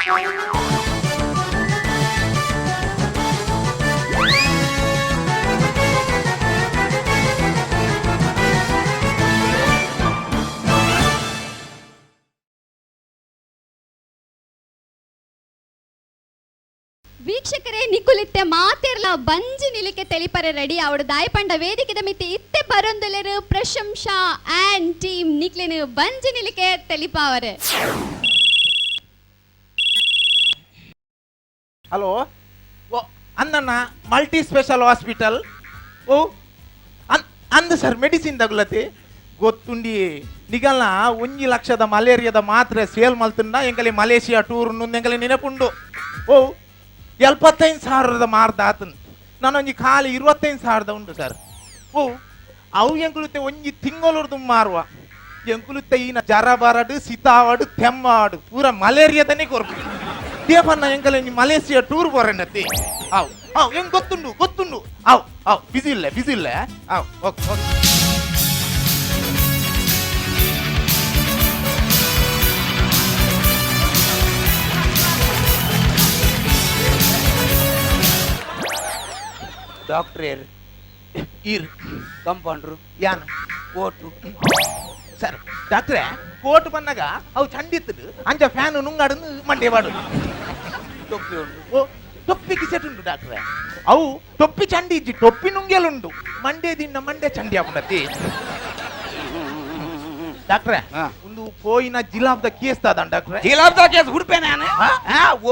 ವೀಕ್ಷಕರೇ ನಿಕ್ಕುಲಿತ್ತೆ ಮಾತೆರ್ಲ ಬಂಜಿ ನಿಲಿಕೆ ತೆಲಿಪರೆ ರೆಡಿ ಅವಡು ದಾಯಪಂಡ ವೇದಿಕೆದ ಮಿತಿ ಇತ್ತೆ ಬರೊಂದುಲೆರು ಪ್ರಶಂಸಾ ಆ್ಯಂಡ್ ಟೀಮ್ ನಿಕ್ಲೆನು ಬಂಜಿ ನಿಲಿಕೆ ತೆಲಿಪಾವರೆ. ಹಲೋ ಓ ಅಂದಣ್ಣ ಮಲ್ಟಿ ಸ್ಪೆಷಲ್ ಹಾಸ್ಪಿಟಲ್ ಓ ಅಂದ ಸರ್ ಮೆಡಿಸಿನ್ ತಗುಲತಿ ಗೊತ್ತುಂಡಿ ನಿಗಲ್ನ 1 ಲಕ್ಷದ ಮಲೇರಿಯಾದ ಮಾತ್ರೆ ಸೇಲ್ ಮಲ್ತುಂಡ ಎಂಕಲಿ ಮಲೇಷಿಯಾ ಟೂರ್ ಎಂಕಲಿ ನೆನಪುಂಡು ಓ 75,000 ಮಾರ್ದ ಆತನ್ ನಾನೊಂಜಿ ಖಾಲಿ 25,000 ಉಂಟು ಸರ್ ಓ ಅವು ಎಂಕುಲುತ್ತೆ ಒಂಜಿ ತಿಂಗಳರ್ದು ಮಾರುವ ಎಂಕುಲುತ್ತೆ ಈನ ಜರ ಬರಡು ಸಿತಾವಡು ತೆಮ್ಮಾಡು ಪೂರ ಮಲೇರಿಯಾದನೇ ಕೊರ್ಪು ದೇವನ್ನ ಎಂಕಲ ಮಲೇಷಿಯಾ ಟೂರ್ ಬರೋಣತಿ ಅವು ಅವು ಹೆಂಗ್ ಗೊತ್ತುಂಡು ಅವು ಬಿಸಿ ಇಲ್ಲ ಅವು ಓಕೆ ಡಾಕ್ಟ್ರೇರ್ ಇರ್ ಕಂಪೌಂಡ್ರು ಯಾನ ಕೋಟು ಸರ್ ಡಾಕ್ಟ್ರೆ ಕೋಟ್ ಬಂದಾಗ ಅವು ಚಂಡಿತ್ತು ಅಂಚ ಫ್ಯಾನ್ ನುಂಗಾಡು ಮಂಡೆ ಬಾಡು ಟೊಪ್ಪಿ ಉಂಟು ಓ ಟೊಪ್ಪಿ ಕಿಸೆಟ್ ಉಂಟು ಡಾಕ್ಟ್ರೆ ಅವು ಟೊಪ್ಪಿ ಚಂಡಿ ಇಜ್ಜಿ ಟೊಪ್ಪಿ ನುಂಗೆಲುಂಟು ಮಂಡೆ ದಿನ ಮಂಡೆ ಚಂಡಿ ಆಪುಂಡತಿ ಡಾಕ್ಟ್ರೆ ಒಂದು ಪೋಯಿನ ಜಿಲಾಬ್ದ ಕೇಸ್ ತಾದ ಡಾಕ್ಟ್ರೆ ಜಿಲಾಬ್ದ ಕೇಸ್ ಬಿಡ್ಪೆ ನಾನು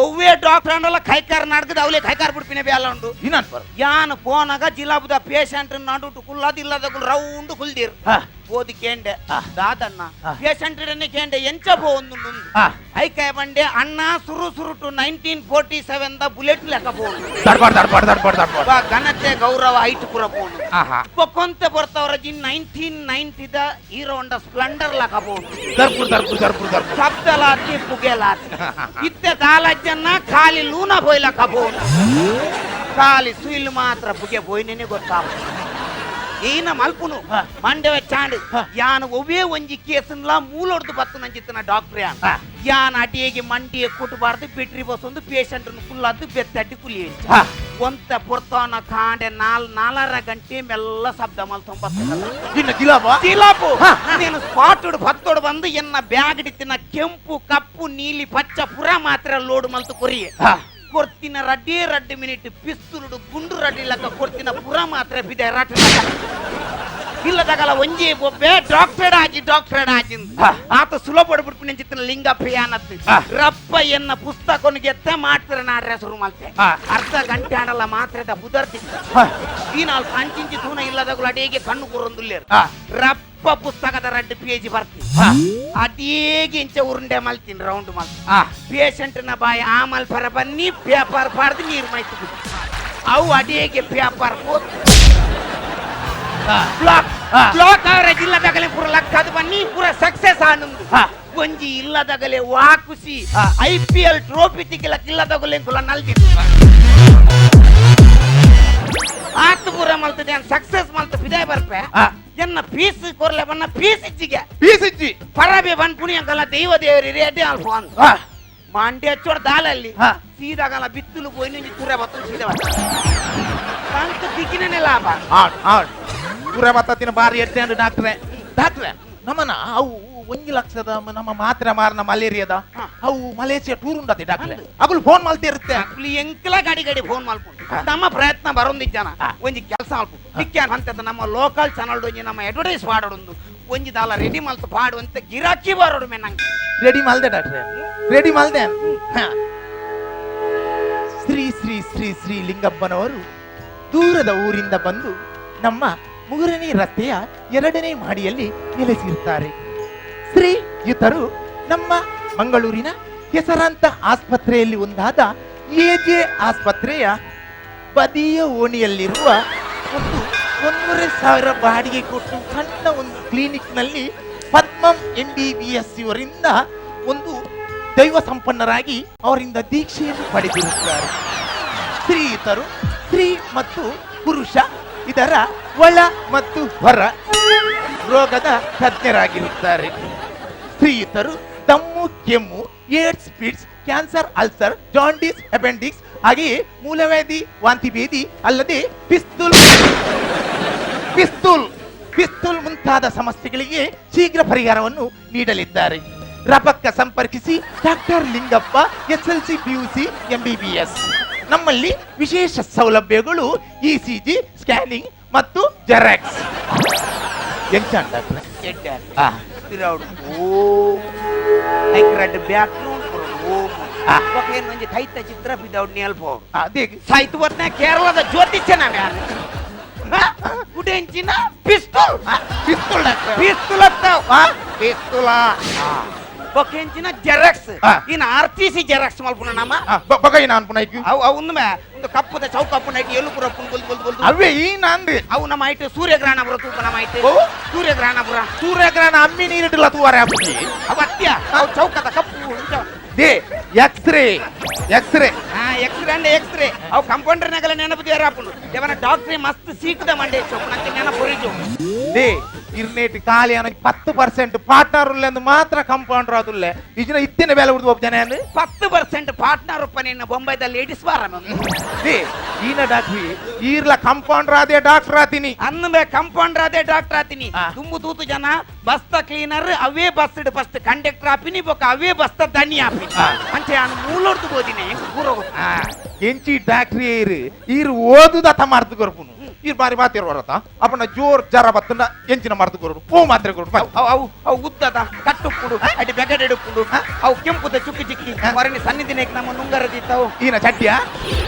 ಒವ್ವೇ ಡಾಕ್ಟರ್ ಅನ್ನಲ್ಲ ಕೈಕಾರ್ ನಾಡ್ಕದ ಅವಲೇ ಕೈಕಾರ್ ಬಿಡ್ಪಿನೇ ಬೇಲ ಉಂಟು ಇನ್ನನ್ ಬರ್ ಯಾನ್ ಪೋನಾಗ ಜಿಲಾಬ್ದ ಪೇಷಂಟ್ ನಡುಟು ಕುಲ್ಲದಿಲ್ಲದ ರೌಂಡ್ ಕುಲ್ದಿರ್ ಓದಿ ಕೇಂಡೆ ದಾದಣ್ಣ ಪೇಷಂಟ್ ಕೇಂಡೆ ಎಂಚ ಒಂದು ಐಕಾಯ ಬಂಡೆ ಅಣ್ಣ ಸುರುಟು 1947 ದ ಬುಲೆಟ್ ಲೆಕ್ಕ ಬೋನು ಘನತೆ ಗೌರವ ಐಟ್ ಪುರ ಬೋನು ಕೊಂತ ಬರ್ತವ್ರ 1990 ದ ಹೀರೋ ಹೊಂಡ ಸ್ಪ್ಲೆಂಡರ್ ಲೆಕ್ಕ ಬೋನು ಶಬ್ದಲಾತಿ ಪುಗೆಲಾತಿ ಇತ್ತೆ ದಾಲಜ್ಜನ್ನ ಖಾಲಿ ಲೂನ ಬೋಯ್ಲಕ್ಕ ಬೋನು ಖಾಲಿ ಸುಯಿಲ್ ಮಾತ್ರ ಪುಗೆ ಬೋಯ್ನೇನೆ ಗೊತ್ತಾಗ ಈನ ಮಲ್ಪುನು ಮಂಡವೆ ಚಾಂಡ್ ಯಾನ್ ಒವ್ವೇ ಒಂಜಿ ಕೇಸನ್ಲ ಮೂಲೊಡ್ದು ಬತ್ತು ನಂಜಿತ್ತನ ಡಾಕ್ಟರ್ ಯಾನ್ ಅಟಿಯೇಗೆ ಮಂಡಿಯ ಕುಟಬಾರ್ದು ಬಿಟ್ರಿ ಬಸ್ ಒಂದು ಪೇಷಂಟ್ ಕುಲ್ಲದ್ದು ಬೆತ್ತಡ್ಡಿ ಕುಲಿ ಒಂತ ಪುರ್ತಾನ ಕಾಂಡೆ 4 ಗಂಟೆ ಮೆಲ್ಲ ಶಬ್ದ ಮಲ್ತೊಂಬತ್ತು ನೀನು ಸ್ಪಾಟೋಡು ಭತ್ತೋಡು ಬಂದು ಎನ್ನ ಬ್ಯಾಗ್ ಇಡ್ತಿನ ಕೆಂಪು ಕಪ್ಪು ನೀಲಿ ಪಚ್ಚ ಪುರ ಮಾತ್ರ ಲೋಡ್ ಮಲ್ತು ಕೊರಿಯೆ ಕೊರ್ತಿನ ರಡ್ಡಿ ಮಿನಿಟ್ ಪಿಸ್ತುರುಡು ಗುಂಡು ರಡ್ಡಿ ಲಕ್ಕ ಕೊರ್ತಿನ ಪುರ ಮಾತ್ರ ಬಿದೆ ರಟ್ ಇಲ್ಲದಾಗಲ್ಲ ಒಂಜಿ ಬೊಬ್ಬೆ ಡಾಕ್ಟರ್ ಆಜಿ ಆತ ಸುಲಭ ಪಡ್ಬಿಟ್ಟು ನೆಂಚಿತ್ತಿನ ಲಿಂಗಪ್ಪ ಯಾನತ್ತು ರಪ್ಪ ಎನ್ನ ಪುಸ್ತಕನಿಗೆ ಎತ್ತ ಮಾಡ್ತಾರೆ ನಾಡ್ರೆ ಶುರು ಮಾಡ್ತೆ ಅರ್ಧ ಗಂಟೆ ಆಡಲ್ಲ ಮಾತ್ರದ ಬುದರ್ತಿತ್ತು ಈ ನಾಲ್ ಕಂಚಿಂಚಿ ತೂನ ಇಲ್ಲದಾಗಲ್ಲ ಅಡಿಗೆ ಕಣ್ಣು ಕೂರೊಂದುಲ್ಲೇರು ರಪ್ಪ ಪುಸ್ತಕದ 2 ಪೇಜ್ ಬರ್ತೀನಿ ಅದೇಗೆ ಇಂಚ ಉರುಂಡೆ ಮಲ್ತೀನಿ ರೌಂಡ್ ಮಲ್ತಿ ಪೇಷಂಟ್ ನ ಬಾಯಿ ಆಮಲ್ ಪರ ಬನ್ನಿ ಪೇಪರ್ ಪಾಡ್ದು ನೀರು ಮೈತು ಅವು ಅಡಿಗೆ ಪೇಪರ್ ಬ್ಲಾಕ್ ಅವರೇಜ್ ಇಲ್ಲದಾಗಲೇ ಪೂರ ಲಕ್ಕದ ಬನ್ನಿ ಪೂರ ಸಕ್ಸೆಸ್ ಆನಂದು ಒಂಜಿ ಇಲ್ಲದಾಗಲೇ ವಾಕುಸಿ IPL ಟ್ರೋಫಿ ತಿಕ್ಕಿಲಕ್ಕ ಇಲ್ಲದಾಗಲೇ ಕುಲ ನಲ್ದಿ ಆತು ಪೂರ ಮಲ್ತದೆ ಸಕ್ಸೆಸ್ ಮಲ್ತ ಬಿದಾಯ ಬರ್ಪೆ ಎನ್ನ ಪೀಸ್ ಕೊರ್ಲೆ ಬನ್ನ ಪೀಸ್ ಇಜ್ಜಿ ಪರಬೆ ಬನ್ ಪುಣಿಯಂಕಲ್ಲ ದೈವ ದೇವರಿ ರೇಟೆ ಅಲ್ಫಾನ್ ಮಂಡ್ಯ ಹಚ್ಚೋಡ್ ದಾಲಲ್ಲಿ ಸೀದಾಗಲ್ಲ ಬಿತ್ತಲು ಪೋಯಿ ತುರೆ ಬತ್ತು ಸೀದಾ ಬಂತು ದಿಕ್ಕಿನೇ ಲಾಭ ತುರೆ ಬತ್ತಿನ ಬಾರಿ ಎತ್ತೆ ಡಾಕ್ಟ್ರೆ ನಮ್ಮನ ಅವು 1 ಲಕ್ಷದ ನಮ್ಮ ಮಾತ್ರೆ ಮಾರನ ಮಲೇರಿಯಾದ ಅವು ಮಲೇಷಿಯಾ ಟೂರ್ ಉಂಟತಿ ಡಾಕ್ಟ್ರೆ ಅಗಳು ಫೋನ್ ಮಲ್ತಿ ಇರುತ್ತೆ ಎಂಕಲ ಗಾಡಿ ಫೋನ್ ಮಲ್ಪುಂಟು ನಮ್ಮ ಪ್ರಯತ್ನ ಬರೋಂದಿಜ್ಜನ ಒಂಜಿ ಕೆಲಸ ಮಲ್ಪುಂಟು ದಿಕ್ಕ್ಯಾನ್ ಅಂತದ ನಮ್ಮ ಲೋಕಲ್ ಚಾನಲ್ ಒಂಜಿ ನಮ್ಮ ಅಡ್ವರ್ಟೈಸ್ ಮಾಡೋದು ಒಂಜಿ ದಾಲ ರೆಡಿ ಮಲ್ತು ಪಾಡುವಂತ ಗಿರಾಕಿ ಬರೋಡು ನಂಗೆ ರೆಡಿ ಮಲ್ದೆ ಡಾಕ್ಟ್ರೆ ರೆಡಿ ಮಲ್ದೆ ಶ್ರೀ ಶ್ರೀ ಶ್ರೀ ಶ್ರೀ ಲಿಂಗಪ್ಪನವರು ದೂರದ ಊರಿಂದ ಬಂದು ನಮ್ಮ 3ನೇ ರಸ್ತೆಯ 2ನೇ ಮಹಡಿಯಲ್ಲಿ ನೆಲೆಸಿರುತ್ತಾರೆ. ಶ್ರೀಯುತರು ನಮ್ಮ ಮಂಗಳೂರಿನ ಹೆಸರಾಂತ ಆಸ್ಪತ್ರೆಯಲ್ಲಿ ಒಂದಾದ AJ ಆಸ್ಪತ್ರೆಯ ಬದಿಯ ಓಣಿಯಲ್ಲಿರುವ ಒಂದು 1,500,000 ಬಾಡಿಗೆ ಕೊಟ್ಟು ಸಣ್ಣ ಒಂದು ಕ್ಲಿನಿಕ್ ನಲ್ಲಿ ಪದ್ಮಂ MBBS ಇವರಿಂದ ಒಂದು ದೈವ ಸಂಪನ್ನರಾಗಿ ಅವರಿಂದ ದೀಕ್ಷೆಯನ್ನು ಪಡೆದಿರುತ್ತಾರೆ. ಶ್ರೀಯುತರು ಸ್ತ್ರೀ ಮತ್ತು ಪುರುಷ ಇದರ ಒಳ ಮತ್ತು ಹೊರ ರೋಗದ ತಜ್ಞರಾಗಿರುತ್ತಾರೆ. ಶ್ರೀಯುತರು ದಮ್ಮು ಕೆಮ್ಮು AIDS pits cancer, ulcer, jaundice, appendix ಹಾಗೆಯೇ ಮೂಲವ್ಯಾಧಿ, ವಾಂತಿ ಭೇದಿ ಅಲ್ಲದೆ ಪಿಸ್ತೂಲ್ ಮುಂತಾದ ಸಮಸ್ಯೆಗಳಿಗೆ ಶೀಘ್ರ ಪರಿಹಾರವನ್ನು ನೀಡಲಿದ್ದಾರೆ. ರಪಕ್ಕ ಸಂಪರ್ಕಿಸಿ doctor Lingappa, SLC, PUC, MBBS. ನಮ್ಮಲ್ಲಿ ವಿಶೇಷ ಸೌಲಭ್ಯಗಳು ECG, ಸ್ಕ್ಯಾನಿಂಗ್ ಮತ್ತು ಜೆರಾಕ್ಸ್. ಚಿತ್ರ ಕೇರಳದ ಜ್ಯೋತಿಷ್ಯನ ಕುಡೆಂಚಿನ ಪಿಸ್ತೂಲ್ ಬೊಕೆಂಚಿನ ಜೆರಾಕ್ಸ್ ಇನ್ RTC ಜೆರಾಕ್ಸ್ ಮಲ್ಪುನ ನಮ ಬಗೈನ ಅನ್ಪುನ ಅವನು ಒಂದು ಕಪ್ಪದ ಚೌಕಪ್ಪು ನೈಟ್ ಎಲುಪುರ ಅವೇ ಈ ನಂದು ಅವು ನಮ್ಮ ಐಟು ಸೂರ್ಯಗ್ರಹಣಪುರ ತೂಪ ನಮ್ಮ ಐಟು ಸೂರ್ಯಗ್ರಹಣ ಅಮ್ಮಿ ನೀರಿಟ್ಟಿಲ್ಲ ತೂವಾರೆ ಹಾಕಿ ಅವತ್ಯ ಅವು ಚೌಕದ ಕಪ್ಪು ದೇ ಎಕ್ಸ್ರೇ ಎಕ್ಸ್ರೇ ಅಂಡ್ ಎಕ್ಸ್ರೇ ಅವು ಕಂಪೌಂಡರ್ ನಗಲ ನೆನಪು ದೇರ ಹಾಪುಂಡು ದೇವನ ಡಾಕ್ಟ್ರಿ ಮಸ್ತ್ ಸೀಕದ ಮಂಡೆ ನಂಗೆ ನೆನಪು ದೇ ಇರ್ನೇಟ್ ಖಾಲಿ ಅನ್ನ 10% ಪಾರ್ಟ್ನರ್ ಉಳ್ಳೆಂದು ಮಾತ್ರ ಕಂಪೌಂಡರ್ ಅದುಲ್ಲೆ ಇಜಿನ ಇತ್ತಿನ ಬೆಲೆ ಉಡ್ದು ಹೋಗ್ತಾನೆ 10% ಪಾರ್ಟ್ನರ್ ಉಪ್ಪನೇನ ಬೊಂಬೈದ ಲೇಡೀಸ್ ಬಾರ ದೇ ಈನ ಡಾಕ್ಟ್ರಿ ಈರ್ಲ ಕಂಪೌಂಡರ್ ಅದೇ ಡಾಕ್ಟರ್ ಆತೀನಿ ಅನ್ನಬೇ ಕಂಪೌಂಡರ್ ಅದೇ ಡಾಕ್ಟರ್ ಆತೀನಿ ತುಂಬು ತೂತು ಜನ ಬಸ್ತ ಕ್ಲೀನರ್ ಅವೇ ಬಸ್ ಇಡು ಫಸ್ಟ್ ಕಂಡಕ್ಟರ್ ಆಪಿನಿ ಬೊಕ ಅವೇ ಬಸ್ತ ದಣ್ಣಿ ಆಪಿನಿ ಅಂಚೆ ನಾನು ಮೂಲೋಡ್ದು ಬೋದಿನಿ ಪೂರ ಎಂಚಿ ಡಾಕ್ಟ್ರಿ ಈರು ಓದುದ ತಮಾರ್ದು ಕೊರ್ಪುನು ಈ ಬಾರಿ ಮಾತಿರ ಬರತ್ತ ಅಪ್ಪನ ಜೋರ್ ಜರ ಬತ್ತನ ಎಂಚಿನ ಮರ್ದು ಕೊರು ಪೂ ಮಾತ್ರೆ ಕೊರು ಅವು ಉದ್ದದ ಕಟ್ಟುಪ್ಪುಡು ಅಡಿ ಬೆಗಡೆ ಇಡುಪ್ಪುಡು ಅವು ಕೆಂಪುದ ಚುಕ್ಕಿ ಚಿಕ್ಕಿ ಹೊರನಿ ಸನ್ನಿಧಿನಕ್ಕೆ ನಮ್ಮ ನುಂಗರದಿತ್ತವು ಈನ ಚಡ್ಡಿಯ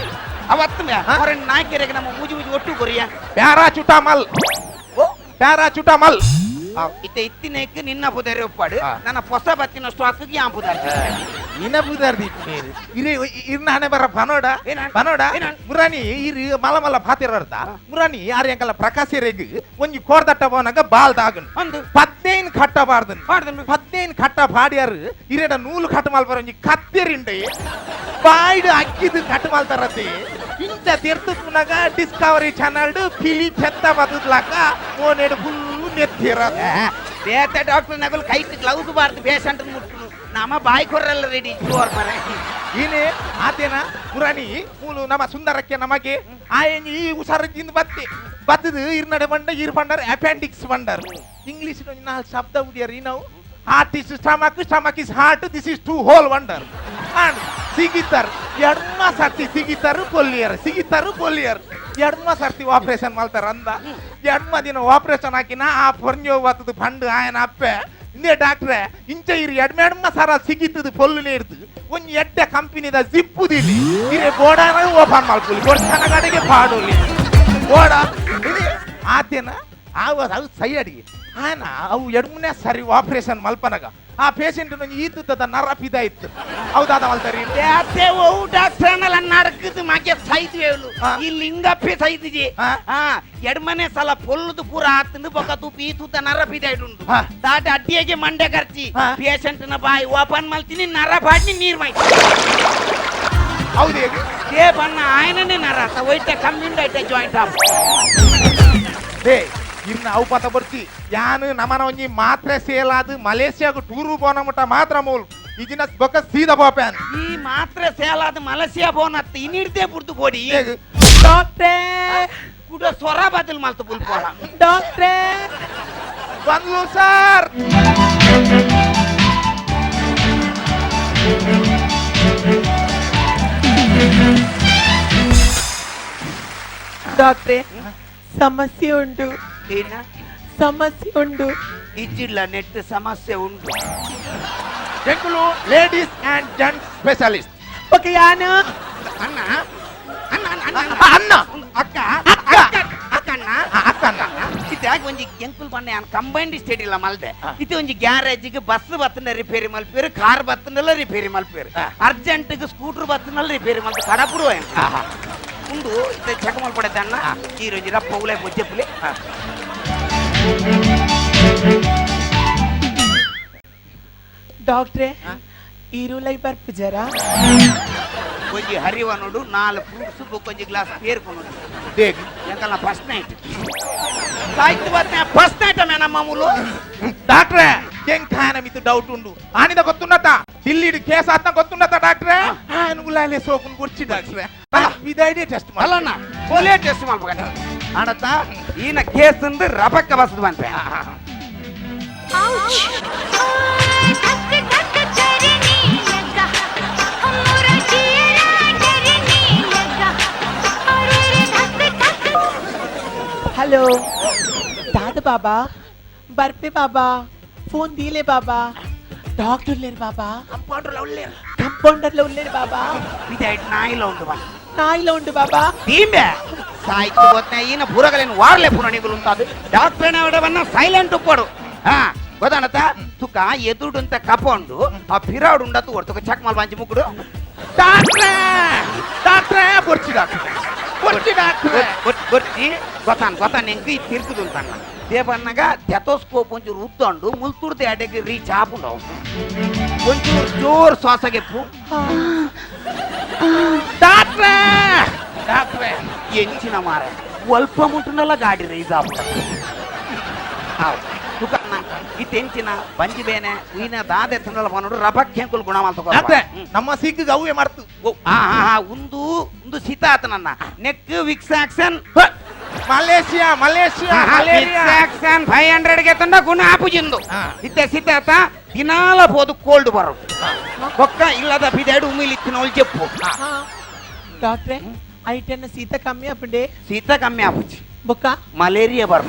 ಅವತ್ತು ಹೊರನಿ ನಾಯ್ಕೆರೆಗೆ ನಮ್ಮ ಮೂಜಿ ಒಟ್ಟು ಕೊರಿಯ ಪ್ಯಾರಾಚುಟಾಮಲ್ ಇತ್ತೆ ಇತ್ತಿನೇಕ್ ನಿನ್ನ ಪುದರೆ ಒಪ್ಪಾಡು ನನ್ನ ಹೊಸ ಬತ್ತಿನ ಸ್ಟಾಕ್ಗೆ ಯಾ ಪುದಾರ್ ಇನ್ನ ಪುದಾರ್ದಿ ಇರ್ನ ಹಣೆ ಬರ ಪನೋಡ ಮುರಾನಿ ಇರು ಮಲ ಮಲ ಪಾತಿರರ್ದ ಮುರಾನಿ ಆರ್ಯಂಕಲ ಪ್ರಕಾಶರೆಗ್ ಒಂಜಿ ಕೋರ್ದಟ್ಟ ಬೋನಾಗ ಬಾಲ್ ದಾಗನ್ ಒಂದು 15 ಕಟ್ಟ ಬಾರ್ದನ್ 15 ಕಟ್ಟ ಬಾಡ್ಯಾರು ಇರೆಡ ನೂಲು ಕಟ್ಟ ಮಾಲ್ಬರ ಒಂಜಿ ಕತ್ತೆರಿಂಡೆ ಬಾಯ್ಡು ಅಕ್ಕಿದು ಕಟ್ಟ ಮಾಲ್ತಾರತ್ತೆ ಇಂಚ ತಿರ್ತುನಾಗ ಡಿಸ್ಕವರಿ ಚಾನಲ್ ಫಿಲಿ ಚೆತ್ತ ಬದುದ್ಲಾಕ ಓನೆಡು ಫುಲ್ ನೆತ್ತಿರ ಬೇತೆ ಡಾಕ್ಟರ್ ನಗಲ್ ಕೈಟ್ ಗ್ಲೌಸ್ ಬಾರ್ದು ಪೇಷಂಟ್ ಮುಟ್ಟು ನಮ್ಮ ಬಾಯಿ ಕೊರ್ರಲ್ಲ ರೆಡಿ ಜೋರ್ ಮರ ಈನೆ ಆತೇನ ಪುರಾಣಿ ಮೂಲು ನಮ್ಮ ಸುಂದರಕ್ಕೆ ನಮಗೆ ಆಯನ್ ಈ ಉಸಾರದಿಂದ ಬತ್ತದು ಇರ್ನಡೆ ಬಂಡ ಇರ್ ಬಂಡರ್ ಅಪೆಂಡಿಕ್ಸ್ ಬಂಡರ್ ಇಂಗ್ಲಿಷ್ ನಾಲ್ಕು ಶಬ್ದ ಉದಿಯರಿ ನಾವು heart is stomach is heart this is to whole wonder and ಸಿಗಿತಾರ್ ಎಡ್ಮ ಸರ್ತಿ ಸಿಗಿತಾರು ಕೊಲ್ಲಿಯರ್ ಎಡ್ಮ ಸರ್ತಿ ಆಪರೇಷನ್ ಮಾಡ್ತಾರ ಅಂದ ಎಡ್ಮ ದಿನ ಆಪರೇಷನ್ ಹಾಕಿನ ಆ ಪೊರ್ഞ്ഞೋ ಬತ್ತದು ಫಂಡ್ ಆಯನ ಅಪ್ಪೆ ಇಂದೇ ಡಾಕ್ಟ್ರೆ ಇಂಚ ಇರಿ ಎಡ್ಮೆಡ್ಮ ಸರ ಸಿಗಿತದು ಪೊಲ್ಲುನೇ ಇರ್ದು ಒಂಜಿ ಎಡ್ಡೆ ಕಂಪನಿದ ಜಿಪ್ಪುದಿಲ್ಲಿ ಇರೆ ಗೋಡಾನ ಓಪನ್ ಮಾಡ್ಕೊಳ್ಳಿ ಗೋಡಾನಗಡೆಗೆ ಪಾಡೋಲಿ ಗೋಡ ಆತೇನ ಅವು ಸೈಯಡಿ ಆನ ಅವು ಎಡ್ಮನೆ ಸರಿ ಆಪರೇಷನ್ ಮಲ್ಪನಗ ಆ ಪೇಷಂಟ್ ಈತದ ನರ ಪಿದ ಇತ್ತು ಹೌದಾದ ಮಲ್ತಾರಿ ಡಾಕ್ಟರ್ ನಡಕದು ಮಗೆ ಸೈದ್ವೇಲು ಈ ಲಿಂಗಪ್ಪೆ ಸೈದಿಜಿ ಎಡ್ಮನೆ ಸಲ ಪೊಲ್ಲುದು ಪೂರ ಆತಂದು ಬೊಕ ತೂಪಿ ಈ ತೂತ ನರ ಪಿದ ಇಡುಂಡು ದಾಟ ಅಡ್ಡಿಯಾಗೆ ಮಂಡೆ ಖರ್ಚಿ ಪೇಷಂಟ್ ನ ಬಾಯಿ ಓಪನ್ ಮಲ್ತೀನಿ ನರ ಬಾಡ್ನಿ ನೀರ್ ಮೈ ಹೌದೇ ಏ ಬಣ್ಣ ಆಯನನೇ ನರ ಒಯ್ಟ ಕಮ್ಮಿಂಡ್ ಐತೆ ಜಾಯಿಂಟ್ ಆಫ್ ದೇ ಇರ್ನ ಅವು ಪತ ಬರ್ತಿ ಯಾನು ನಮನ ಒಂಜಿ ಮಾತ್ರೆ ಸೇಲಾದು ಮಲೇಷ್ಯಾಗ ಟೂರು ಬೋನ ಮುಟ್ಟ ಮಾತ್ರ ಮೂಲ್ ಇಜಿನ ಬೊಕ್ಕ ಸೀದಾ ಬೋಪ್ಯಾನ್ ಈ ಮಾತ್ರೆ ಸೇಲಾದ ಮಲೇಷ್ಯಾ ಬೋನತ್ತ ಇನ್ನಿಡ್ದೆ ಬುಡ್ದು ಬೋಡಿ ಡಾಕ್ಟ್ರೇ ಕುಡ ಸ್ವರ ಬದಲ್ ಮಲ್ತು ಬುಲ್ಪೋಳ ಡಾಕ್ಟ್ರೇ ಬಂದ್ಲು ಸರ್ ಡಾಕ್ಟ್ರೇ ಸಮಸ್ಯೆ ಉಂಟು ಇಜ್ಜಿಲ್ಲ ನೆಟ್ ಸಮಸ್ಯೆ ಉಂಟು ಎಂಕುಲು ladies and gents specialist okay ಯಾನು ಅಣ್ಣ ಅಣ್ಣ ಅಕ್ಕ ಇತ್ತಾಗ ಒಂಜಿ ಎಂಕುಲ್ ಬಣ್ಣ ಯಾನ್ ಕಂಬೈನ್ಡ್ ಸ್ಟೇಟ್ ಇಲ್ಲ ಮಲ್ದೆ ಇದು ಒಂಜಿ ಗ್ಯಾರೇಜಿಗೆ ಬಸ್ ಬತ್ತನ ರಿಪೇರಿ ಮಲ್ಪೇರು ಕಾರ್ ಬತ್ತನೆಲ್ಲ ರಿಪೇರಿ ಮಲ್ಪೇರು ಅರ್ಜೆಂಟ್ಗೆ ಸ್ಕೂಟರ್ ಬತ್ತನೆಲ್ಲ ರಿಪೇರಿ ಮಲ್ತು ಕಡಪುಡು ಉಂಡು ಇತ್ತೆ ಚೆಕ್ ಮಲ್ಪಡೈತೆ ಅಣ್ಣ ಈ ರೋಜಿ ರಪ್ಪ ಉಲೆ ಬೊಜ್ಜೆ ಪುಲೆ ಡಾಕ್ಟ್ರೇ ಈರುಲೈ ಬರ್ಪು ಜರ ಕೊಂಜಿ ಹರಿವ ನೋಡು 4 ಫ್ರೂಟ್ಸ್ ಕೊಂಜಿ ಗ್ಲಾಸ್ ಪೇರ್ಕೊಂಡು ದೇಗ್ ಎಂಕಲ್ನ ಫಸ್ಟ್ ನೈಟ್ ಸಾಯ್ತು ಬತ್ನೆ ಫಸ್ಟ್ ನೈಟ್ ಮೇನ ಮಾಮೂಲು ಡಾಕ್ಟ್ರೇ ಕೆಂಗ್ ಖಾನ ಮಿತ್ತು ಡೌಟ್ ಉಂಡು ಆನಿದ ಗೊತ್ತುಂಡತ ఢిల్లీ కేసు ಆತ ಗೊತ್ತುಂಡತ ಡಾಕ್ಟ್ರೆ ಅನುಗುಲಾಲೆ ಸೋಪನ್ ಗುರ್ಚಿ ಡಾಕ್ಟ್ರೆ ಇದೈಡೆ ಟೆಸ್ಟ್ ಅಲ್ಲಣ್ಣ ಪೋಲಿಯೋ ಟೆಸ್ಟ್ ಮಾಡ್ಬೇಕಣ್ಣ ಅಣತ ಈನ ಕೇಸ್ ಅಂದ್ರೆ ರಬಕ್ಕ ಬಸದು ಬಂತೆ हॅलो दादा बाबा बर्फे बाबा फोन दिले बाबा डॉक्टर लेर बाबा कंपाउंडर उल्लेर बाबा ಇದೈಡ್ ನಾಯಿలో ఉండు ಬಾ నాయిలో ఉండు బాబా తీంబే సాయికి పోతే ఈయన బురగలేని వాడలే పురణిగులు ఉంటుంది డాక్టర్ ఎవడవన్నా సైలెంట్ ఉప్పాడు ಗೊತ್ತಾಣತ ತುಕ ಎದುರುಂತ ಕಪೊಂಡು ಆ ಪಿರಾಡು ಉಂಡತ್ತು ಹೊಡ್ತುಕ ಚಕ್ಮಲ್ ಬಾಂಚಿ ಮುಕ್ಕುಡು ಡಾಕ್ಟ್ರೆ ಡಾಕ್ಟ್ರೆ ಗುರ್ಚಿ ಡಾಕ್ಟ್ರೆ ಗುರ್ಚಿ ಡಾಕ್ಟ್ರೆ ಗೊತ್ತಿ ಗೊತ್ತಾನ್ ಎಂಕ ಈ ತಿರ್ಕುದು ಅಂತಣ್ಣ ದೇವಣ್ಣಗ ಟೆಟೋಸ್ಕೋಪ್ ಒಂಚೂರು ಉತ್ತೊಂಡು ಮುಲ್ತುರ್ದೆ ಅಡೆಗೆ ರೀಚ್ ಆಪುಂಡು ಒಂಚೂರು ಜೋರ್ ಶ್ವಾಸಗೆಪ್ಪು ಡಾಕ್ಟ್ರೆ ಡಾಕ್ಟ್ರೆ ಎಂಚಿನ ಮಾರೆ ಸ್ವಲ್ಪ ಮುಟ್ಟನಲ್ಲ ಗಾಡಿ ರೈಸ್ ಆಪುಂಡು ಇತ್ತೆಂಚಿನ ಬಂಜಿ ಬೇನೆ ನೀನ ದಾದೆ ತಿನ್ನಲ್ಲ ಬಂದು ರಬಕ್ಕೆ ಅಂಕುಲ್ ಗುಣ ಡಾಕ್ಟ್ರೆ ನಮ್ಮ ಸಿಕ್ಕಿಗೆ ಅವೇ ಮಾಡ್ತು ಒಂದು ಒಂದು ಶೀತ ಆತ ನನ್ನ neck Vicks action Malaysia Malaysia action 500 ಗೆ ತಂದ ಗುಣ ಆಪುಜಿಂದು ಇತ್ತೆ ಶೀತ ಆತ ದಿನಾಲ ಹೋದು ಕೋಲ್ಡ್ ಬರೋದು ಒಕ್ಕ ಇಲ್ಲದ ಬಿದೆಡು ಉಮಿಲಿತ್ತಿನ చెప్పు ಡಾಕ್ಟ್ರೆ ಐಟನ್ನ ಶೀತ ಕಮ್ಮಿ ಅಪ್ಪಂಡೆ ಶೀತ ಕಮ್ಮಿ ಆಪುಜಿ ಬೊಕ್ಕ ಮಲೇರಿಯಾ ಬರ್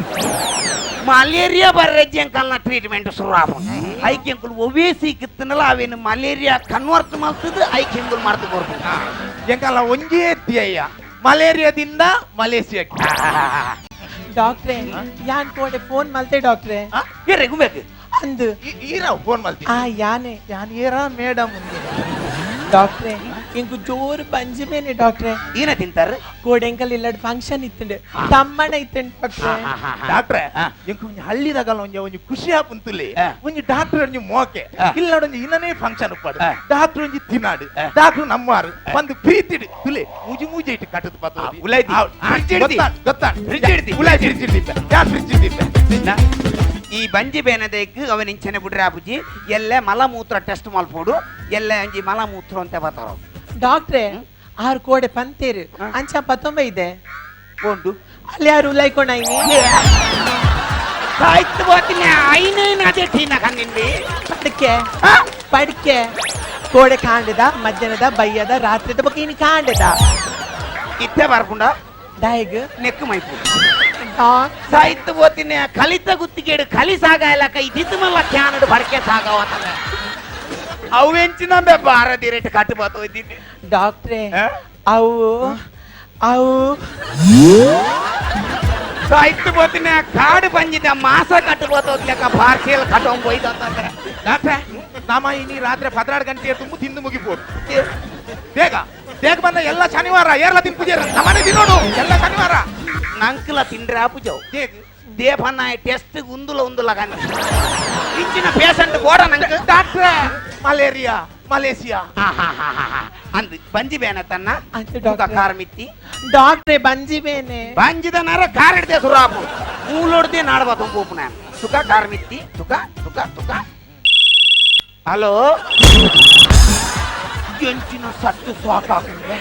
ಮಲೇರಿಯಾ ಬರ್ರಜ್ಜಿ ಅಂಕಲ್ನ ಟ್ರೀಟ್ಮೆಂಟ್ ಶುರು ಆಪುಂಡು ಐಕೆ ಅಂಕುಲ್ ಒವೇಸಿ ಕಿತ್ತನಲ್ಲ ಅವೇನು ಮಲೇರಿಯಾ ಕನ್ವರ್ಟ್ ಮಾಡ್ತದ ಐಕೆ ಅಂಕುಲ್ ಮಾಡ್ತು ಬರ್ಬೋದು ಎಂಕಲ್ಲ ಒಂಜೇ ಎತ್ತಿಯ್ಯ ಮಲೇರಿಯಾದಿಂದ ಮಲೇಷಿಯಾಕ್ಕೆ ಡಾಕ್ಟ್ರೆ ಯಾನ್ ಕೋಡೆ ಫೋನ್ ಮಲ್ತೆ ಡಾಕ್ಟ್ರೆ ರೆಗುಬೇಕು ಅಂದು ಈರಾವ್ ಫೋನ್ ಮಲ್ತಿ ಯಾನೆ ಯಾನ್ ಏರಾ ಮೇಡಮ್ ಮುಂದೆ ಡಾಕ್ಟ್ರೆ ಇಂಕು ಜೋರು ಪಂಜಿ ಮೇನೆ ಡಾಕ್ಟ್ರೆ ಈನ ತಿಂತಾರೆ ಕೋಡೆಂಕಲ್ ಇಲ್ಲಡ್ ಫಂಕ್ಷನ್ ಇತ್ತಂಡೆ ತಮ್ಮಣ್ಣ ಇತ್ತಂಡೆ ಡಾಕ್ಟ್ರೆ ಡಾಕ್ಟ್ರೆ ಇಂಕ ಒಂಜಿ ಹಳ್ಳಿದಾಗಲ್ಲ ಒಂಜಿ ಖುಷಿ ಆಪುಂತುಲಿ ಒಂಜಿ ಡಾಕ್ಟರ್ ಒಂಜಿ ಮೋಕೆ ಇಲ್ಲಡ ಒಂಜಿ ಇನ್ನನೇ ಫಂಕ್ಷನ್ ಉಪ್ಪಾಡು ಡಾಕ್ಟರ್ ಒಂಜಿ ತಿನ್ನಾಡು ಡಾಕ್ಟರ್ ನಮ್ಮಾರು ಬಂದು ಪ್ರೀತಿಡು ತುಲೆ ಮುಜಿ ಮುಜಿ ಇಟ್ಟು ಕಟ್ಟದ ಪತ್ತ ಈ ಬಂಜಿ ಬೇನದೇಕ್ ಅವನ ಇಂಚನೆ ಬಿಡ್ರೆ ಆಪುಜಿ ಎಲ್ಲೇ ಮಲಮೂತ್ರ ಟೆಸ್ಟ್ ಮಲ್ಪೋಡು ಎಲ್ಲೇ ಒಂಜಿ ಮಲಮೂತ್ರ ಅಂತ ಬರ್ತಾರ ಡಾಕ್ಟ್ರೆ ಆರು ಕೋಡೆ ಪಂತೇರು ಅಂಚ 19 ಇದೆ ಉಂಟು ಅಲ್ಲಿ ಯಾರು ಲೈಕೊಂಡ್ ಐನಿ ಸಾಯ್ತು ಹೋಗ್ತೀನಿ ಐನೇನು ಅದೇ ಟೀನ ಕಣ್ಣಿಂದಿ ಪಡ್ಕೆ ಕೋಡೆ ಕಾಂಡದ ಮಧ್ಯಾಹ್ನದ ಬಯ್ಯದ ರಾತ್ರಿದ ಬಗ್ಗೆ ಇನ್ನು ಕಾಂಡದ ಇತ್ತೆ ಬರ್ಕೊಂಡ ಡಾಯಿಗ್ ನೆಕ್ ಮೈಪು ಸಾಯ್ತು ಹೋಗ್ತೀನಿ ಕಲಿತ ಗುತ್ತಿಗೇಡು ಕಲಿ ಸಾಗಾಯಲಕ್ಕ ಇದ್ದಿದ್ದು ಮಲ್ಲ ಕ್ಯಾನಡು ಬಡಕೆ ಸಾಗವತ್ತಲ್ಲ ಅವೆಂಚಿನ ಬಾರದಿ ರೇಟ್ ಕಟ್ಟು ಬಾತು ಇದ್ದೀನಿ ಡಾಕ್ಟ್ರೆ ಅವು ಅವು ಸಾಯ್ತು ಹೋಗ್ತೀನಿ ಕಾಡು ಬಂಜಿದ ಮಾಸ ಕಟ್ಟು ಬೋತೋದ್ಲಕ್ಕ ಪಾರ್ಸೆಲ್ ಕಟ್ಟೊಂದು ಹೋಯ್ತಂದ್ರೆ ಡಾಕ್ಟ್ರೆ ನಮ್ಮ ಇನ್ನಿ ರಾತ್ರಿ 12 ಗಂಟೆ ತುಂಬ ತಿಂದು ಮುಗಿಬೋದು ಬೇಗ ಬೇಗ ಬಂದ ಎಲ್ಲ ಶನಿವಾರ ಏರ್ಲ ತಿನ್ ಪೂಜೆ ನಮ್ಮನೆ ತಿನ್ನೋಡು ಎಲ್ಲ ಶನಿವಾರ ನಂಕಲ ತಿಂಡ್ರೆ ಆಪುಜವು ದೇವನ್ನ ಟೆಸ್ಟ್ ಉಂದುಲ కానీ ఇచ్చిన పేషెంట్ కూడా ನಂಗೆ ಡಾಕ್ಟ್ರೆ ಮಲೇರಿಯಾ ಮಲೇಷಿಯಾ ಅಂದ್ ಬಂಜಿ ಬೇನ ತನ್ನ ಅಂತೆ ತುಕ ಡಾಕ್ಟ್ರೆ ಕಾರ್ಮಿತ್ತಿ ಡಾಕ್ಟ್ರೆ ಬಂಜಿ ಬೇನೆ ಬಂಜಿದ ನರ ಕಾರಿಡ್ದೆ ಸುರಾಪು ಮೂಲೋಡ್ದೆ ನಾಡಬಾತು ಪೋಪು ನಾನು ತುಕ ಕಾರ್ಮಿತ್ತಿ ತುಕ ತುಕ ತುಕ ಹಲೋ ಎಂಚಿನ ಸಟ್ಟು ಸ್ವಾಕಾಕುಂಡೆ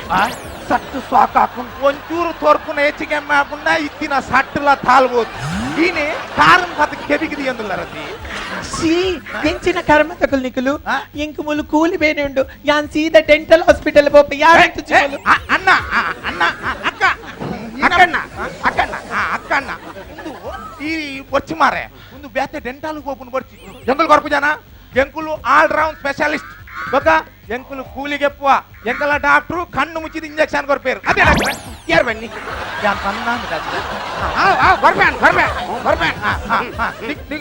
ಸಟ್ಟು ಸ್ವಾಕಾಕುಂಡು ಒಂಚೂರು ತೋರ್ಪುನ ಹೆಚ್ಚಿಗೆ ಹಾಕೊಂಡ ಇತ್ತಿನ ಸಟ್ಟಲ ತಾಳ್ಬೋದು ಈನೆ ಕಾರಣ ಕತ್ತು ಕೆಬಿಗಿದಿ ಅಂದಿಲ್ಲ ರತಿ ಸಿ ಎಂಚಿನ ಕರ್ಮ ತಕಲ್ ನಿಕಲು ಎಂಕು ಮುಲು ಕೂಲಿ ಬೇನೆ ಉಂಡು ಯಾನ್ ಸೀದಾ ಡೆಂಟಲ್ ಹಾಸ್ಪಿಟಲ್ ಪೋಪ ಯಾರಂತ ಚಿಮಲು ಅಣ್ಣ ಅಣ್ಣ ಅಕ್ಕ ಅಕ್ಕಣ್ಣ ಅಕ್ಕಣ್ಣ ಅಕ್ಕಣ್ಣ ಒಂದು ಈ ಬರ್ಚಿ ಮಾರೆ ಒಂದು ಬೇತೆ ಡೆಂಟಲ್ ಹೋಗ್ಕೊಂಡು ಬರ್ಚಿ ಎಂಕಲ್ ಕೊರ್ಪು ಜನ ಎಂಕುಲು ಆಲ್ ರೌಂಡ್ ಸ್ಪೆಷಲಿಸ್ಟ್ ಗೊತ್ತಾ ಎಂಕುಲು ಕೂಲಿಗೆ ಪುವ ಎಂಕಲ ಡಾಕ್ಟ್ರು ಕಣ್ಣು ಮುಚ್ಚಿದ ಇಂಜೆಕ್ಷನ್ ಕೊರ್ಪೇರು ಅದೇ ಡಾಕ್ಟ್ರೆ ಯಾರು ಬನ್ನಿ ಯಾನ್ ಕನ್ನ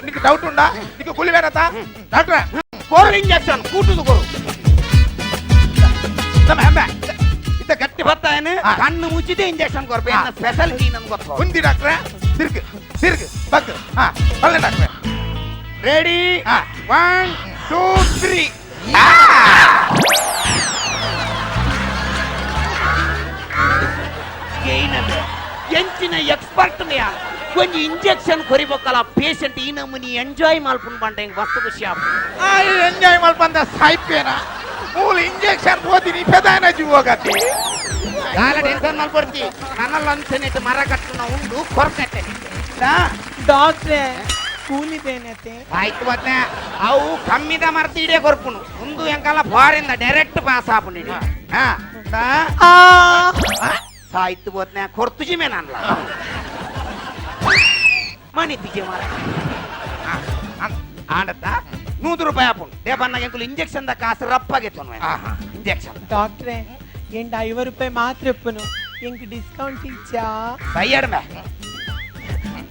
నీకు డౌట్ ఉందా నీకు కూలి వేరతా డాక్టర్ కోరు ఇంజెక్షన్ కూటుದು కోరు ఇంత గట్టి బత్తాయని కన్ను ముచ్చితే ఇంజెక్షన్ కొరపే స్పెషాలిటీ నన్ను ಗೊತ್ತು ఉంది డాక్టర్ తిరుగు తిరుగు బగ్ పల్లె డాక్టర్ రెడీ 1 2 3 ಎಂಚಿನ ಎಕ್ಸ್ಪರ್ಟ್ ಕೊಂಚ ಇಂಜೆಕ್ಷನ್ ಕೊರಿಬೇಕಲ್ಲ ಪೇಷಂಟ್ ಈ ನಮ್ಮನಿ ಎಂಜಾಯ್ ಮಾಡ್ಕೊಂಡು ಬಂಡ ಹಿಂಗ್ ಮಸ್ತ್ ಖುಷಿ ಆಗ ಎಂಜಾಯ್ ಮಾಡ್ಬಂದ ಸಾಯ್ಪೇನ ಮೂಲ ಇಂಜೆಕ್ಷನ್ ಓದಿನಿ ಪೆದಾನ ಜೀವ ಹೋಗತ್ತೆ ಕಾಲ ಟೆನ್ಷನ್ ಮಾಡ್ಕೊಡ್ತಿ ನನ್ನಲ್ಲಿ ಅನ್ಸನಿಟ್ಟು ಮರ ಕಟ್ಟು ಉಂಡು ಕೊರಕಟ್ಟೆ ಡಾಕ್ಟ್ರೆ ಕೂಲಿ ಬೇನತೆ ಆಯ್ತು ಮತ್ತೆ ಅವು ಕಮ್ಮಿದ ಮರ್ತಿ ಇಡೇ ಕೊರ್ಪುನು ಒಂದು ಎಂಕಲ್ಲ ಫಾರಿಂದ ಡೈರೆಕ್ಟ್ ಪಾಸ್ ಆಪುಂಡಿ ಹಾ ಸಾಯ್ತು ಬೋತ್ನೆ ಕೊರ್ತುಜಿ ಮೇ ನನ್ಲ ಮನಿ ತಿಜೆ ಮಾರ ಆಡತ್ತ 100 ರೂಪಾಯಿ ಆಪುಂಡು ದೇವಣ್ಣ ಎಂಕುಲು ಇಂಜೆಕ್ಷನ್ ದ ಕಾಸು ರಪ್ಪಾಗೆ ತೊನ್ವೆ ಇಂಜೆಕ್ಷನ್ ಡಾಕ್ಟ್ರೆ ಎಂಟ 50 ರೂಪಾಯಿ ಮಾತ್ರ ಇಪ್ಪನು ಎಂಕ್ ಡಿಸ್ಕೌಂಟ್ ಇಚ್ಚಾ ಬೈಯಡ್ ಮೇ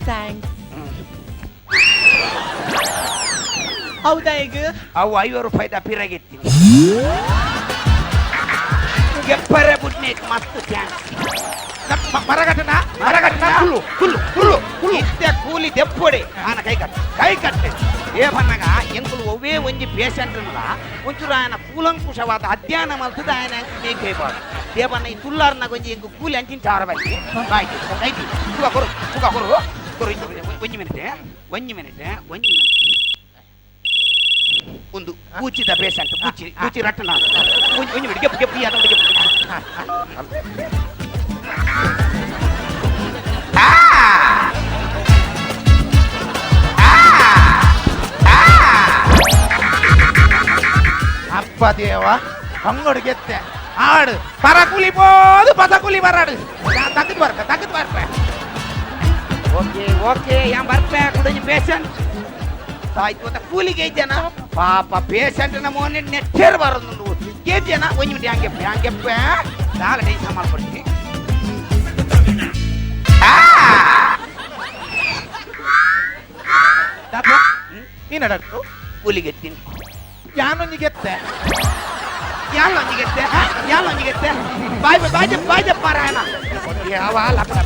ಥ್ಯಾಂಕ್ಸ್ ಹೌದಾ ಈಗ ಅವು 50 ರೂಪಾಯಿದ ಪಿರಗೆತ್ತೀನಿ ಎಪ್ಪರೆ ಬುಡ್ನೆ ಮಸ್ತ್ ಚಾನ್ಸ್ ಮರಗಟ್ಟನ ಕುಲ್ಲು ಕುಲ್ಲು ಕುಲ್ಲು ಇತ್ತೆ ಕೂಲಿ ದೆಪ್ಪೊಡೆ ಆನ ಕೈ ಕಟ್ಟೆ ಏವನ್ನಗ ಎಂಕುಲು ಒವ್ವೇ ಒಂಜಿ ಪೇಷಂಟ್ ಒಂಚೂರು ಆಯನ ಕೂಲಂಕುಷವಾದ ಅಧ್ಯಯನ ಮಲ್ತದ ಆಯನ ಮೇಕೇಬಾರ್ದು ದೇವನ್ನ ಈ ತುಲ್ಲಾರ್ನಾಗ ಒಂಜಿ ಎಂಕು ಕೂಲಿ ಅಂಚಿನ ಚಾರ ಬಾಯ್ತಿ ಬಾಯ್ತಿ ರೈತಿ ಸುಗ ಕೊರು ಒಂಜಿ ಮಿನಿಟ್ ಒಂದು ಕೂಚಿದ ಪೇಷಂಟ್ ಕೂಚಿ ರಟ್ಟನ ಒಂಜಿ ಮಿನಿಟ್ ಗೆಪ್ಪು ಗೆಪ್ಪು ಯಾದ ಗೆಪ್ಪು ಅಪ್ಪ ದೇವ ಅಂಗಡಿ ಗೆತ್ತೆ ಆಡು ಪರಕುಲಿ ಬೋದು ಪದಕುಲಿ ಬರಾಡು ತಗದ್ ಬರ್ಪ ಓಕೆ ಯಾನ್ ಬರ್ಪೆ ಕುಡಂಜಿ ಪೇಷಂಟ್ ಆಯ್ತು ಅಂತ ಕೂಲಿಗೆ ಇದ್ದೇನ ಪಾಪ ಪೇಷಂಟ್ ನ ಮೋನೆ ನೆಟ್ಟೇರ್ ಬರೋದು ಕೇದ್ದೇನ ಒಂಜಿ ಮಿನಿಟ್ ಹಂಗೆಪ್ಪೆ ನಾಳೆ ಟೆನ್ಷನ್ ಮಾಡ್ಕೊಡ್ತೀನಿ ನೀನ ಡಾಕ್ಟ್ರು ಕೂಲಿಗೆ ಎತ್ತೀನಿ ಯಾನೊಂದಿ ಗೆತ್ತೆ ಯಾಲೊಂಜಿಗೆತ್ತೆ ಬಾಯ್ಜಪ್ಪ ರಾಯಣ ಯಾವ ಲಕ್ಷ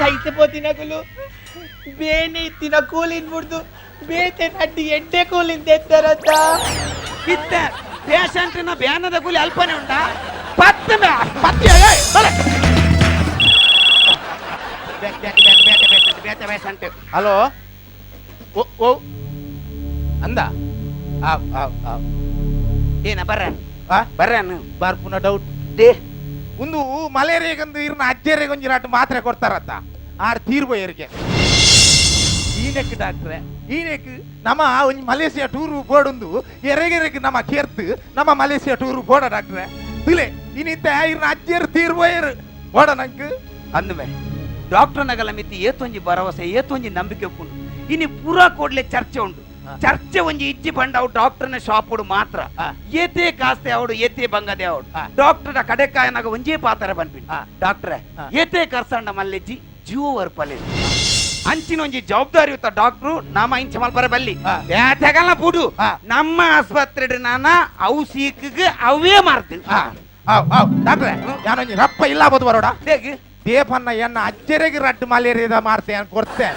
ಸೈತೆ ಪೋತಿನಕುಲು ಬೇನೆ ಇತ್ತಿನ ಕೂಲಿನ್ ಬಿಡ್ದು ಬೇತೆ ನಡ್ಡಿ ಎಡ್ಡೆ ಕೂಲಿಂದ ಎತ್ತಾರತ್ತ ಇತ್ತ ಪೇಷಂಟ್ನ ಬ್ಯಾನದ ಕೂಲಿ ಅಲ್ಪನೆ ಉಂಟಾ ಬೇತೆ ಪೇಷಂಟ್ ಹಲೋ ಓ ಅಂದ ಏನ ಬರ್ರ ಆ? ಬರ್ರನು ಬಾರ್ಪುನ ಡೌಟ್ ದೇ ಒಂದು ಮಲೇರಿಯಾಗಂದು ಇರ್ನ ಅಜ್ಜರಿಗೆ ಒಂಜಿನಾಟು ಮಾತ್ರೆ ಕೊಡ್ತಾರತ್ತ ಆರು ತೀರ್ಬೋಯರಿಗೆ ಈನೆಕ್ ಡಾಕ್ಟ್ರೆ ಈನೆಕ್ ನಮ್ಮ ಒಂಜಿ ಮಲೇಷಿಯಾ ಟೂರು ಬೋಡೊಂದು ಎರೆಗೆರೆಗೆ ನಮ್ಮ ಕೇರ್ತು ನಮ್ಮ ಮಲೇಷಿಯಾ ಟೂರು ಬೋಡ ಡಾಕ್ಟ್ರೆ ತಿಲೆ ಇನ್ನಿತ್ತ ಇರ್ನ ಅಜ್ಜರು ತೀರ್ಬೋಯರು ಬೋಡ ನಂಗೆ ಅಂದುವೆ ಡಾಕ್ಟರ್ ನಗಲ ಮಿತಿ ಏತೊಂಜಿ ಭರವಸೆ ಏತೊಂಜಿ ನಂಬಿಕೆ ಉಂಟು ಇನ್ನು ಪೂರಾ ಕೋಡ್ಲೆ ಚರ್ಚೆ ಉಂಟು ಚರ್ಚೆ ಒಂಜಿ ಇಜ್ಜಿ ಬಂಡ ಅವು ಡಾಕ್ಟರ್ನ ಶಾಪ್ ಮಾತ್ರ ಏತೆ ಕಾಸ್ತೆ ಅವಡು ಏತೆ ಬಂಗದೆ ಅವಡು ಡಾಕ್ಟರ್ ಕಡೆಕಾಯನಾಗ ಒಂಜೇ ಪಾತ್ರ ಬಂದ್ಬಿಟ್ಟು ಡಾಕ್ಟ್ರೆ ಏತೆ ಕರ್ಸಂಡ ಮಲ್ಲೆಜ್ಜಿ ಜೀವ ವರ್ಪಲೆ ಅಂಚಿನ ಒಂಜಿ ಜವಾಬ್ದಾರಿಯುತ ಡಾಕ್ಟ್ರು ನಮ್ಮ ಇಂಚ ಮಲ್ಪರ ಬಲ್ಲಿ ಬ್ಯಾಟೆಗಲ್ಲ ಬುಡು ನಮ್ಮ ಆಸ್ಪತ್ರೆ ನಾನ ಅವು ಸೀಕ್ಗೆ ಅವೇ ಮಾರ್ತೀವಿ ಡಾಕ್ಟ್ರೆ ನಾನೊಂಜಿ ರಪ್ಪ ಇಲ್ಲ ಬೋದು ಬರೋಡ ಹೇಗೆ ದೇಪನ್ನ ಎನ್ನ ಅಜ್ಜರಿಗೆ ರಡ್ಡು ಮಲೇರಿಯಾದ ಮಾರ್ತೆ ಅಂತ ಕೊಡ್ತೆ